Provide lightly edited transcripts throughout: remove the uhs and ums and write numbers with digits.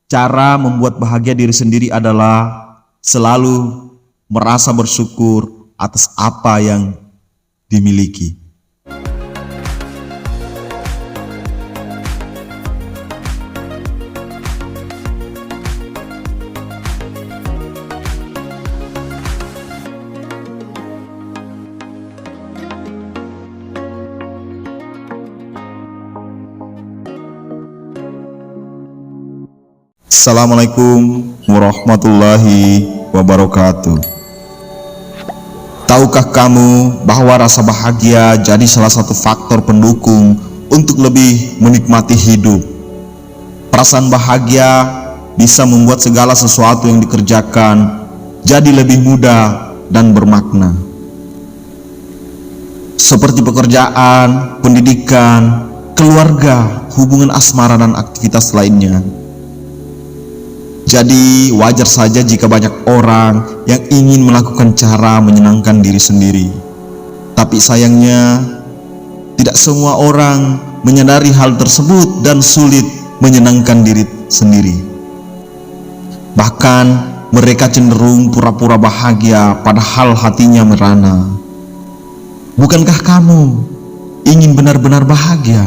Cara membuat bahagia diri sendiri adalah selalu merasa bersyukur atas apa yang dimiliki. Assalamualaikum warahmatullahi wabarakatuh. Tahukah kamu bahwa rasa bahagia jadi salah satu faktor pendukung untuk lebih menikmati hidup? Perasaan bahagia bisa membuat segala sesuatu yang dikerjakan jadi lebih mudah dan bermakna. Seperti pekerjaan, pendidikan, keluarga, hubungan asmara, dan aktivitas lainnya. Jadi wajar saja jika banyak orang yang ingin melakukan cara menyenangkan diri sendiri. Tapi sayangnya, tidak semua orang menyadari hal tersebut dan sulit menyenangkan diri sendiri. Bahkan mereka cenderung pura-pura bahagia padahal hatinya merana. Bukankah kamu ingin benar-benar bahagia?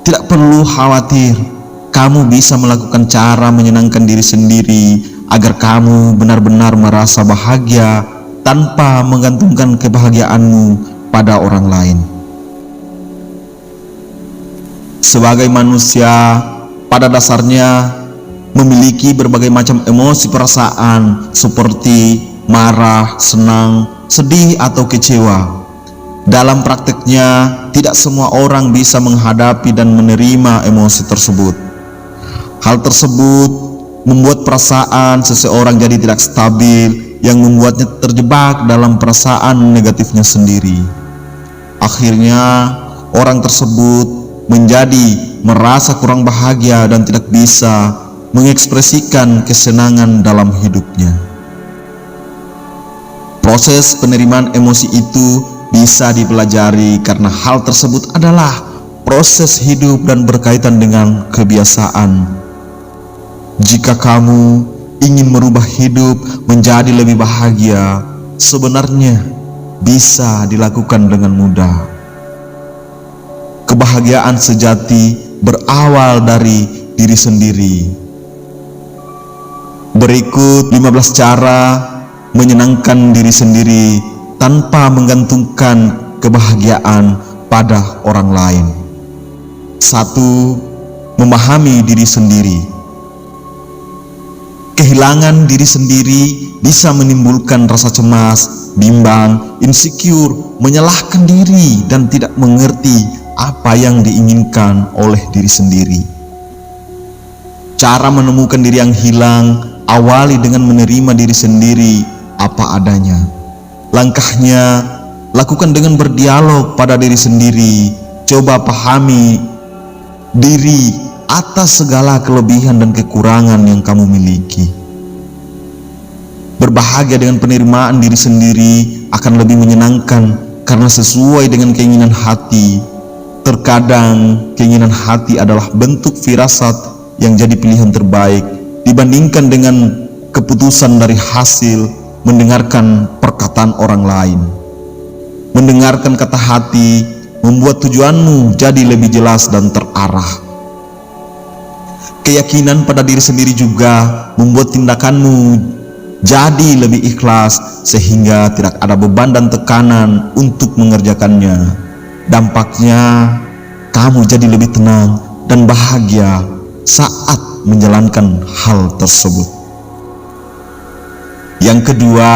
Tidak perlu khawatir. Kamu bisa melakukan cara menyenangkan diri sendiri agar kamu benar-benar merasa bahagia tanpa menggantungkan kebahagiaanmu pada orang lain. Sebagai manusia, pada dasarnya memiliki berbagai macam emosi perasaan seperti marah, senang, sedih, atau kecewa. Dalam prakteknya, tidak semua orang bisa menghadapi dan menerima emosi tersebut. Hal tersebut membuat perasaan seseorang jadi tidak stabil, yang membuatnya terjebak dalam perasaan negatifnya sendiri. Akhirnya, orang tersebut menjadi merasa kurang bahagia dan tidak bisa mengekspresikan kesenangan dalam hidupnya. Proses penerimaan emosi itu bisa dipelajari karena hal tersebut adalah proses hidup dan berkaitan dengan kebiasaan. Jika kamu ingin merubah hidup menjadi lebih bahagia, sebenarnya bisa dilakukan dengan mudah. Kebahagiaan sejati berawal dari diri sendiri. Berikut 15 cara menyenangkan diri sendiri tanpa menggantungkan kebahagiaan pada orang lain. 1. Memahami diri sendiri. Kehilangan diri sendiri bisa menimbulkan rasa cemas, bimbang, insecure, menyalahkan diri, dan tidak mengerti apa yang diinginkan oleh diri sendiri. Cara menemukan diri yang hilang, awali dengan menerima diri sendiri apa adanya. Langkahnya, lakukan dengan berdialog pada diri sendiri. Coba pahami diri atas segala kelebihan dan kekurangan yang kamu miliki. Berbahagia dengan penerimaan diri sendiri akan lebih menyenangkan karena sesuai dengan keinginan hati. Terkadang keinginan hati adalah bentuk firasat yang jadi pilihan terbaik dibandingkan dengan keputusan dari hasil mendengarkan perkataan orang lain. Mendengarkan kata hati membuat tujuanmu jadi lebih jelas dan terarah. Keyakinan pada diri sendiri juga membuat tindakanmu jadi lebih ikhlas sehingga tidak ada beban dan tekanan untuk mengerjakannya. Dampaknya, kamu jadi lebih tenang dan bahagia saat menjalankan hal tersebut. Yang kedua,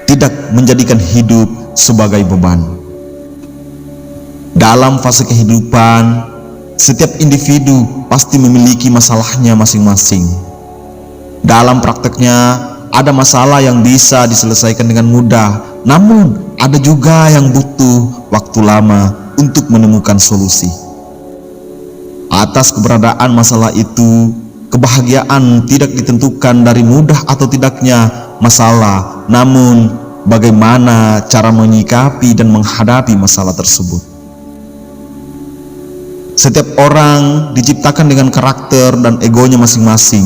tidak menjadikan hidup sebagai beban. Dalam fase kehidupan, setiap individu pasti memiliki masalahnya masing-masing. Dalam prakteknya, ada masalah yang bisa diselesaikan dengan mudah, namun ada juga yang butuh waktu lama untuk menemukan solusi. Atas keberadaan masalah itu, kebahagiaan tidak ditentukan dari mudah atau tidaknya masalah, namun bagaimana cara menyikapi dan menghadapi masalah tersebut. Setiap orang diciptakan dengan karakter dan egonya masing-masing,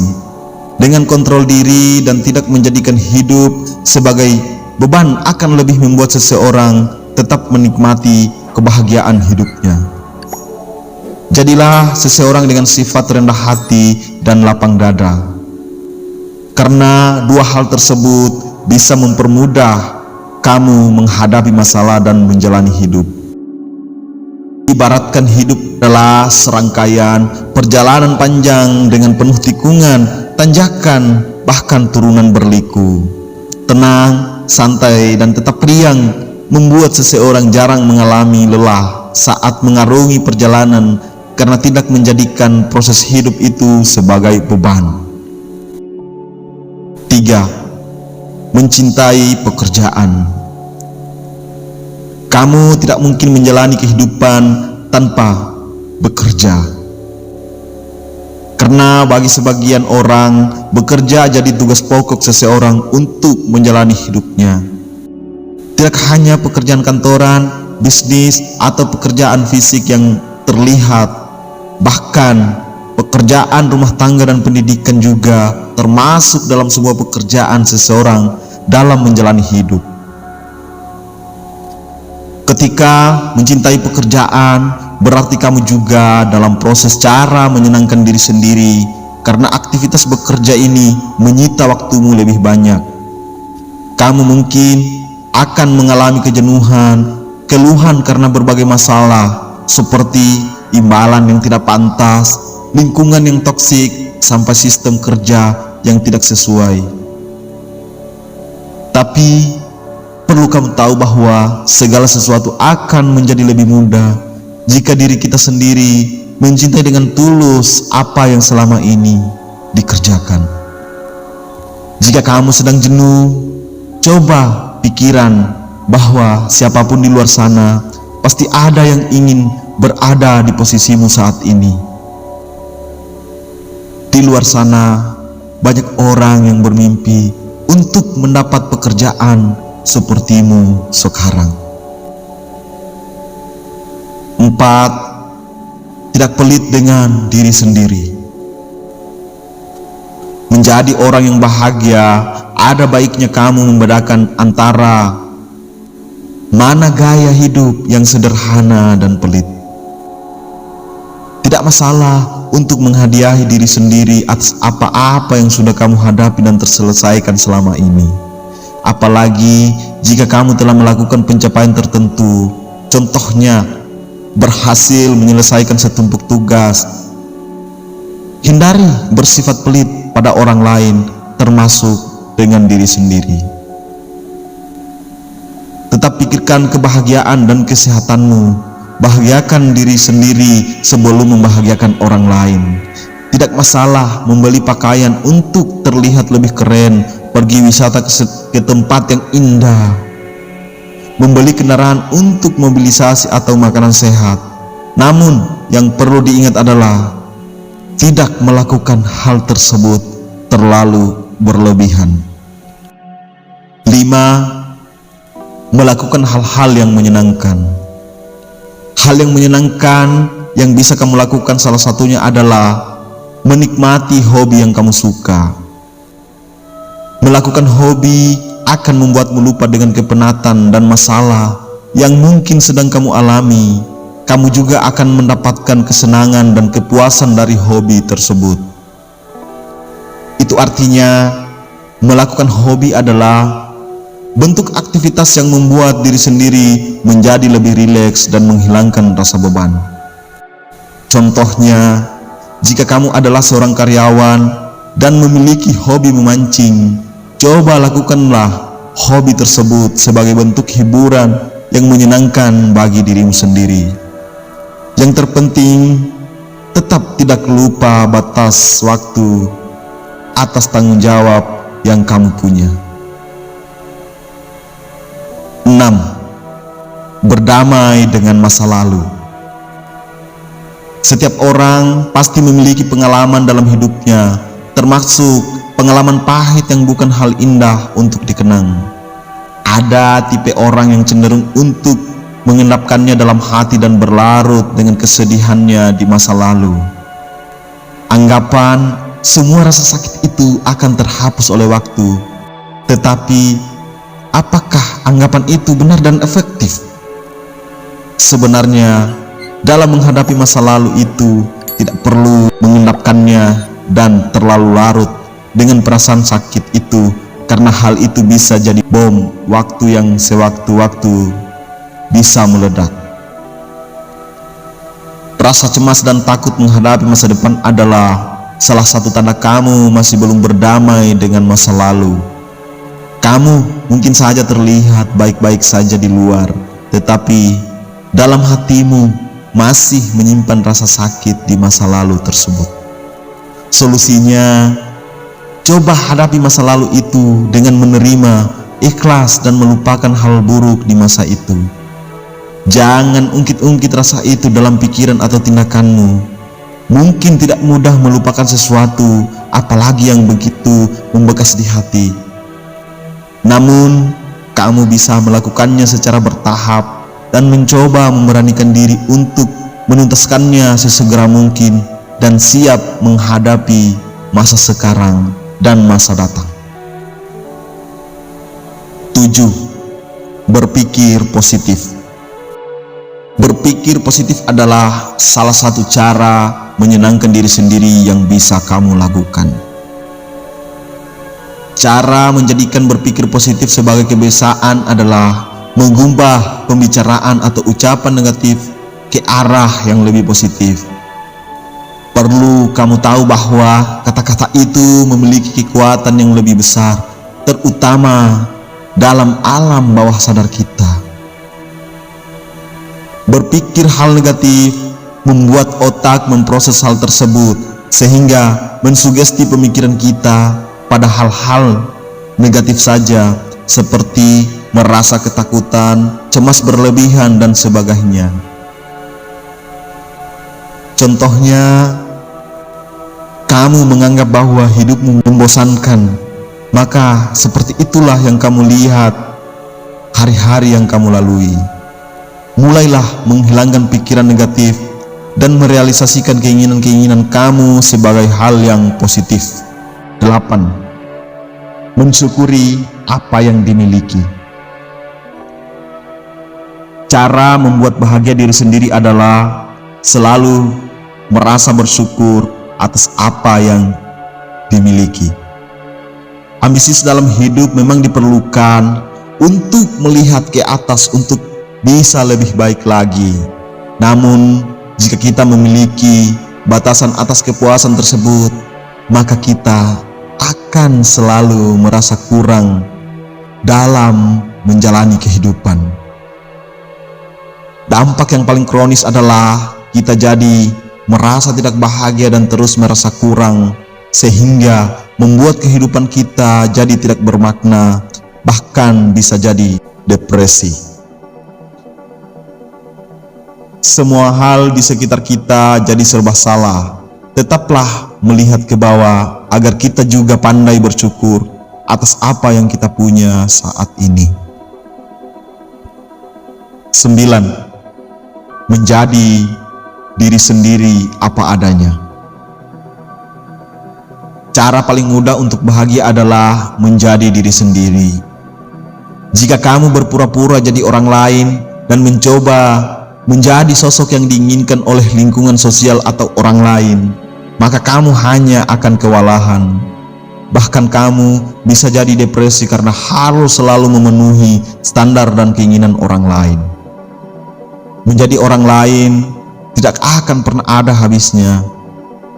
dengan kontrol diri dan tidak menjadikan hidup sebagai beban akan lebih membuat seseorang tetap menikmati kebahagiaan hidupnya. Jadilah seseorang dengan sifat rendah hati dan lapang dada, karena dua hal tersebut bisa mempermudah kamu menghadapi masalah dan menjalani hidup. Ibaratkan hidup adalah serangkaian perjalanan panjang dengan penuh tikungan, tanjakan, bahkan turunan berliku. Tenang, santai, dan tetap riang membuat seseorang jarang mengalami lelah saat mengarungi perjalanan karena tidak menjadikan proses hidup itu sebagai beban. 3. Mencintai pekerjaan. Kamu tidak mungkin menjalani kehidupan tanpa bekerja. Karena bagi sebagian orang, bekerja jadi tugas pokok seseorang untuk menjalani hidupnya. Tidak hanya pekerjaan kantoran, bisnis, atau pekerjaan fisik yang terlihat, bahkan pekerjaan rumah tangga dan pendidikan juga termasuk dalam sebuah pekerjaan seseorang dalam menjalani hidup. Ketika mencintai pekerjaan, berarti kamu juga dalam proses cara menyenangkan diri sendiri, karena aktivitas bekerja ini menyita waktumu lebih banyak. Kamu mungkin akan mengalami kejenuhan, keluhan karena berbagai masalah, seperti imbalan yang tidak pantas, lingkungan yang toksik, sampai sistem kerja yang tidak sesuai. Tapi perlu kamu tahu bahwa segala sesuatu akan menjadi lebih mudah jika diri kita sendiri mencintai dengan tulus apa yang selama ini dikerjakan. Jika kamu sedang jenuh, coba pikiran bahwa siapapun di luar sana pasti ada yang ingin berada di posisimu saat ini. Di luar sana banyak orang yang bermimpi untuk mendapat pekerjaan sepertimu sekarang. 4. Tidak pelit dengan diri sendiri. Menjadi orang yang bahagia, ada baiknya kamu membedakan antara mana gaya hidup yang sederhana dan pelit. Tidak masalah untuk menghadiahi diri sendiri atas apa-apa yang sudah kamu hadapi dan terselesaikan selama ini. Apalagi jika kamu telah melakukan pencapaian tertentu, contohnya berhasil menyelesaikan setumpuk tugas. Hindari bersifat pelit pada orang lain, termasuk dengan diri sendiri. Tetap pikirkan kebahagiaan dan kesehatanmu. Bahagiakan diri sendiri sebelum membahagiakan orang lain. Tidak masalah membeli pakaian untuk terlihat lebih keren, pergi wisata ke tempat yang indah, membeli kendaraan untuk mobilisasi atau makanan sehat. Namun yang perlu diingat adalah tidak melakukan hal tersebut terlalu berlebihan. 5. Melakukan hal-hal yang menyenangkan. Hal yang menyenangkan yang bisa kamu lakukan salah satunya adalah menikmati hobi yang kamu suka. Melakukan hobi akan membuatmu lupa dengan kepenatan dan masalah yang mungkin sedang kamu alami. Kamu juga akan mendapatkan kesenangan dan kepuasan dari hobi tersebut. Itu artinya melakukan hobi adalah bentuk aktivitas yang membuat diri sendiri menjadi lebih rileks dan menghilangkan rasa beban. Contohnya, jika kamu adalah seorang karyawan dan memiliki hobi memancing, coba lakukanlah hobi tersebut sebagai bentuk hiburan yang menyenangkan bagi dirimu sendiri. Yang terpenting, tetap tidak lupa batas waktu atas tanggung jawab yang kamu punya. 6. Berdamai dengan masa lalu. Setiap orang pasti memiliki pengalaman dalam hidupnya, termasuk pengalaman pahit yang bukan hal indah untuk dikenang. Ada tipe orang yang cenderung untuk mengendapkannya dalam hati dan berlarut dengan kesedihannya di masa lalu. Anggapan semua rasa sakit itu akan terhapus oleh waktu. Tetapi, apakah anggapan itu benar dan efektif? Sebenarnya, dalam menghadapi masa lalu itu tidak perlu mengendapkannya dan terlalu larut dengan perasaan sakit itu, karena hal itu bisa jadi bom waktu yang sewaktu-waktu bisa meledak. Rasa cemas dan takut menghadapi masa depan adalah salah satu tanda kamu masih belum berdamai dengan masa lalu. Kamu mungkin saja terlihat baik-baik saja di luar, tetapi dalam hatimu masih menyimpan rasa sakit di masa lalu tersebut. Solusinya, coba hadapi masa lalu itu dengan menerima, ikhlas, dan melupakan hal buruk di masa itu. Jangan ungkit-ungkit rasa itu dalam pikiran atau tindakanmu. Mungkin tidak mudah melupakan sesuatu, apalagi yang begitu membekas di hati. Namun, kamu bisa melakukannya secara bertahap dan mencoba memberanikan diri untuk menuntaskannya sesegera mungkin dan siap menghadapi masa sekarang dan masa datang. 7. Berpikir positif. Berpikir positif adalah salah satu cara menyenangkan diri sendiri yang bisa kamu lakukan. Cara menjadikan berpikir positif sebagai kebiasaan adalah mengubah pembicaraan atau ucapan negatif ke arah yang lebih positif. Perlu kamu tahu bahwa kata-kata itu memiliki kekuatan yang lebih besar, terutama dalam alam bawah sadar kita. Berpikir hal negatif membuat otak memproses hal tersebut sehingga mensugesti pemikiran kita pada hal-hal negatif saja, seperti merasa ketakutan, cemas berlebihan, dan sebagainya. Contohnya, kamu menganggap bahwa hidupmu membosankan, maka seperti itulah yang kamu lihat hari-hari yang kamu lalui. Mulailah menghilangkan pikiran negatif dan merealisasikan keinginan-keinginan kamu sebagai hal yang positif. 8. Mensyukuri apa yang dimiliki. Cara membuat bahagia diri sendiri adalah selalu merasa bersyukur atas apa yang dimiliki. Ambisius dalam hidup memang diperlukan untuk melihat ke atas untuk bisa lebih baik lagi. Namun, jika kita memiliki batasan atas kepuasan tersebut, maka kita akan selalu merasa kurang dalam menjalani kehidupan. Dampak yang paling kronis adalah kita jadi merasa tidak bahagia dan terus merasa kurang, sehingga membuat kehidupan kita jadi tidak bermakna, bahkan bisa jadi depresi. Semua hal di sekitar kita jadi serba salah. Tetaplah melihat ke bawah agar kita juga pandai bersyukur atas apa yang kita punya saat ini. 9. Menjadi diri sendiri apa adanya. Cara paling mudah untuk bahagia adalah menjadi diri sendiri. Jika kamu berpura-pura jadi orang lain dan mencoba menjadi sosok yang diinginkan oleh lingkungan sosial atau orang lain, maka kamu hanya akan kewalahan. Bahkan kamu bisa jadi depresi karena harus selalu memenuhi standar dan keinginan orang lain. Menjadi orang lain tidak akan pernah ada habisnya,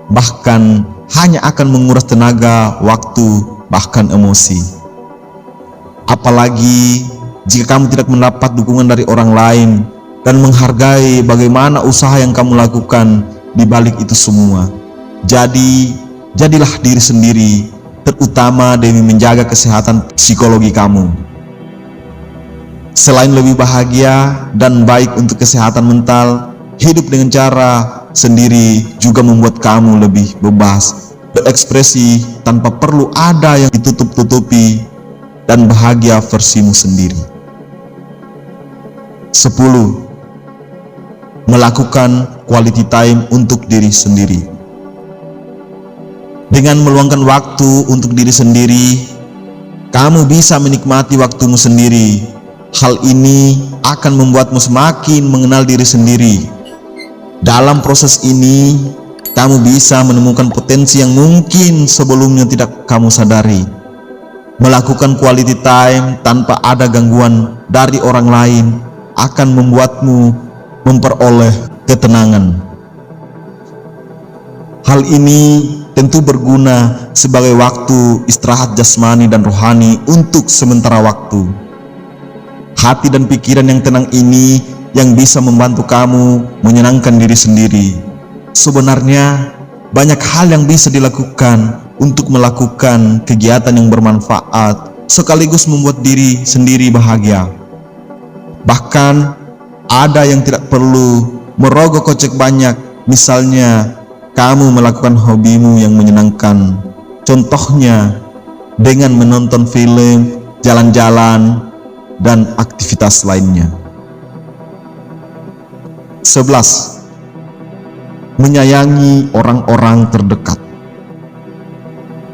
bahkan hanya akan menguras tenaga, waktu, bahkan emosi. Apalagi jika kamu tidak mendapat dukungan dari orang lain dan menghargai bagaimana usaha yang kamu lakukan di balik itu semua. Jadilah diri sendiri, terutama demi menjaga kesehatan psikologi kamu. Selain lebih bahagia dan baik untuk kesehatan mental, hidup dengan cara sendiri juga membuat kamu lebih bebas berekspresi tanpa perlu ada yang ditutup-tutupi, dan bahagia versimu sendiri. 10. Melakukan quality time untuk diri sendiri. Dengan meluangkan waktu untuk diri sendiri, kamu bisa menikmati waktumu sendiri. Hal ini akan membuatmu semakin mengenal diri sendiri. Dalam proses ini, kamu bisa menemukan potensi yang mungkin sebelumnya tidak kamu sadari. Melakukan quality time tanpa ada gangguan dari orang lain akan membuatmu memperoleh ketenangan. Hal ini tentu berguna sebagai waktu istirahat jasmani dan rohani untuk sementara waktu. Hati dan pikiran yang tenang ini yang bisa membantu kamu menyenangkan diri sendiri. Sebenarnya banyak hal yang bisa dilakukan untuk melakukan kegiatan yang bermanfaat sekaligus membuat diri sendiri bahagia. Bahkan ada yang tidak perlu merogoh kocek banyak, misalnya kamu melakukan hobimu yang menyenangkan, contohnya dengan menonton film, jalan-jalan, dan aktivitas lainnya. 11. Menyayangi orang-orang terdekat.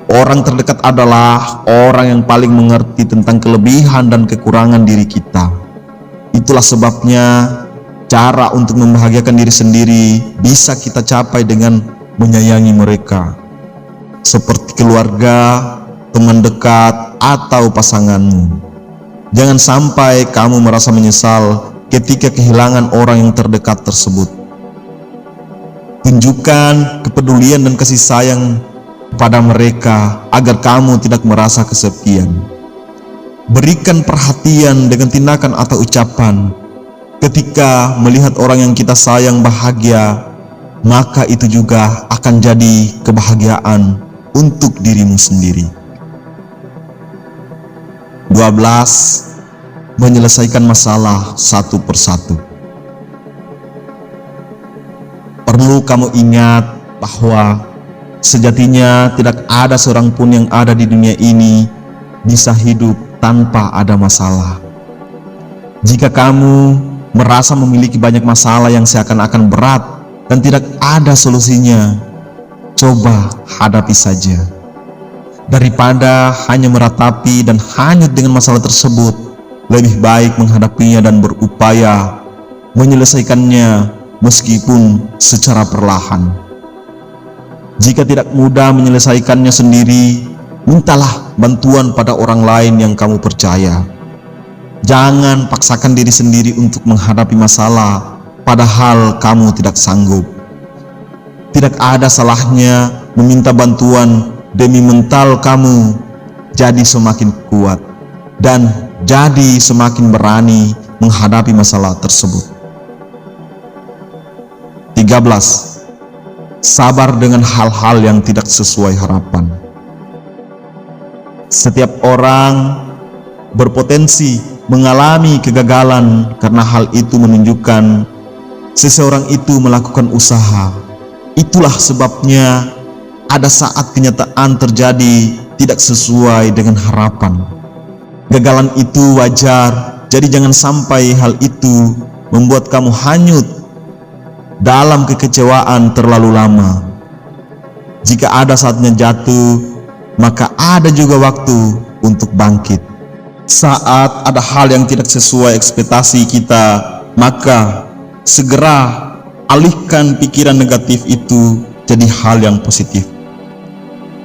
Orang terdekat adalah orang yang paling mengerti tentang kelebihan dan kekurangan diri kita. Itulah sebabnya cara untuk membahagiakan diri sendiri bisa kita capai dengan menyayangi mereka, seperti keluarga, teman dekat, atau pasanganmu. Jangan sampai kamu merasa menyesal ketika kehilangan orang yang terdekat tersebut. Tunjukkan kepedulian dan kasih sayang pada mereka agar kamu tidak merasa kesepian. Berikan perhatian dengan tindakan atau ucapan. Ketika melihat orang yang kita sayang bahagia, maka itu juga akan jadi kebahagiaan untuk dirimu sendiri. 12. Menyelesaikan masalah satu persatu. Perlu kamu ingat bahwa sejatinya tidak ada seorang pun yang ada di dunia ini bisa hidup tanpa ada masalah. Jika kamu merasa memiliki banyak masalah yang seakan-akan berat dan tidak ada solusinya, coba hadapi saja. Daripada hanya meratapi dan hanyut dengan masalah tersebut, lebih baik menghadapinya dan berupaya menyelesaikannya meskipun secara perlahan. Jika tidak mudah menyelesaikannya sendiri, mintalah bantuan pada orang lain yang kamu percaya. Jangan paksakan diri sendiri untuk menghadapi masalah, padahal kamu tidak sanggup. Tidak ada salahnya meminta bantuan demi mental kamu jadi semakin kuat dan jadi semakin berani menghadapi masalah tersebut. 13. Sabar dengan hal-hal yang tidak sesuai harapan. Setiap orang berpotensi mengalami kegagalan karena hal itu menunjukkan seseorang itu melakukan usaha. Itulah sebabnya ada saat kenyataan terjadi tidak sesuai dengan harapan. Gagalan itu wajar, jadi jangan sampai hal itu membuat kamu hanyut dalam kekecewaan terlalu lama. Jika ada saatnya jatuh, maka ada juga waktu untuk bangkit. Saat ada hal yang tidak sesuai ekspektasi kita, maka segera alihkan pikiran negatif itu jadi hal yang positif.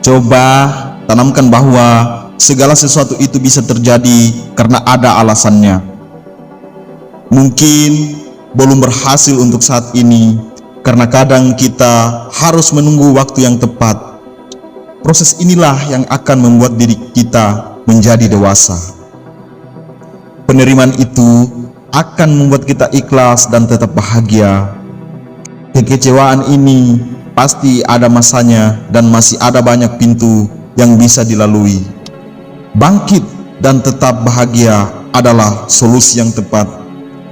Coba tanamkan bahwa segala sesuatu itu bisa terjadi karena ada alasannya. Mungkin belum berhasil untuk saat ini karena kadang kita harus menunggu waktu yang tepat. Proses inilah yang akan membuat diri kita menjadi dewasa. Penerimaan itu akan membuat kita ikhlas dan tetap bahagia. Kekecewaan ini pasti ada masanya dan masih ada banyak pintu yang bisa dilalui. Bangkit dan tetap bahagia adalah solusi yang tepat.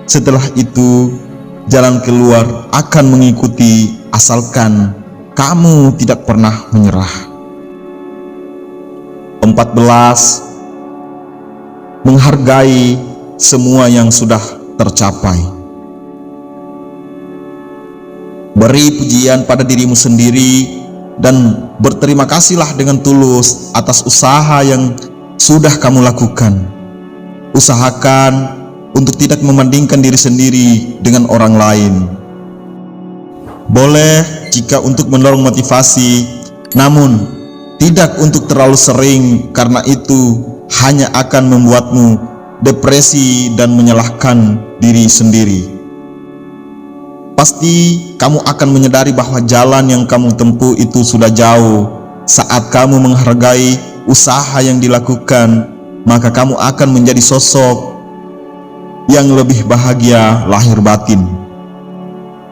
Setelah itu, jalan keluar akan mengikuti asalkan kamu tidak pernah menyerah. 14. Menghargai semua yang sudah tercapai. Beri pujian pada dirimu sendiri dan berterima kasihlah dengan tulus atas usaha yang sudah kamu lakukan. Usahakan untuk tidak membandingkan diri sendiri dengan orang lain. Boleh jika untuk mendorong motivasi, namun tidak untuk terlalu sering, karena itu hanya akan membuatmu depresi dan menyalahkan diri sendiri. Pasti kamu akan menyadari bahwa jalan yang kamu tempuh itu sudah jauh. Saat kamu menghargai usaha yang dilakukan, maka kamu akan menjadi sosok yang lebih bahagia lahir batin.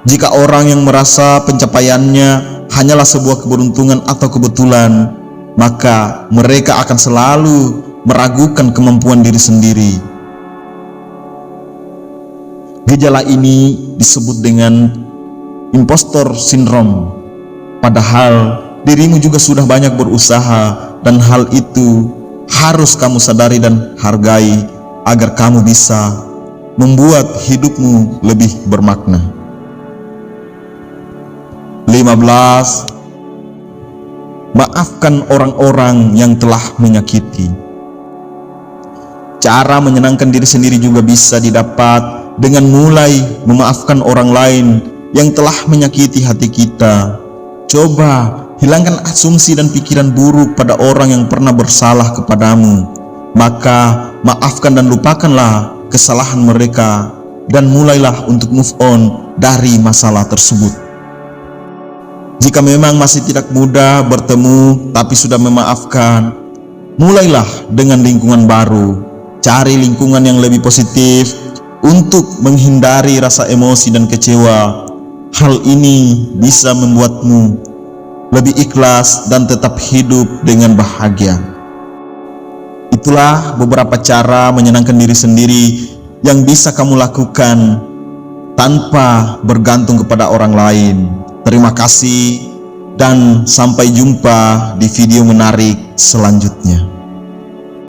Jika orang yang merasa pencapaiannya hanyalah sebuah keberuntungan atau kebetulan, maka mereka akan selalu meragukan kemampuan diri sendiri. Gejala ini disebut dengan impostor syndrome. Padahal dirimu juga sudah banyak berusaha, dan hal itu harus kamu sadari dan hargai agar kamu bisa membuat hidupmu lebih bermakna. 15. Maafkan orang-orang yang telah menyakiti. Cara menyenangkan diri sendiri juga bisa didapat dengan mulai memaafkan orang lain yang telah menyakiti hati kita. Coba hilangkan asumsi dan pikiran buruk pada orang yang pernah bersalah kepadamu. Maka maafkan dan lupakanlah kesalahan mereka, dan mulailah untuk move on dari masalah tersebut. Jika memang masih tidak mudah bertemu tapi sudah memaafkan, mulailah dengan lingkungan baru. Cari lingkungan yang lebih positif untuk menghindari rasa emosi dan kecewa. Hal ini bisa membuatmu lebih ikhlas dan tetap hidup dengan bahagia. Itulah beberapa cara menyenangkan diri sendiri yang bisa kamu lakukan tanpa bergantung kepada orang lain. Terima kasih dan sampai jumpa di video menarik selanjutnya.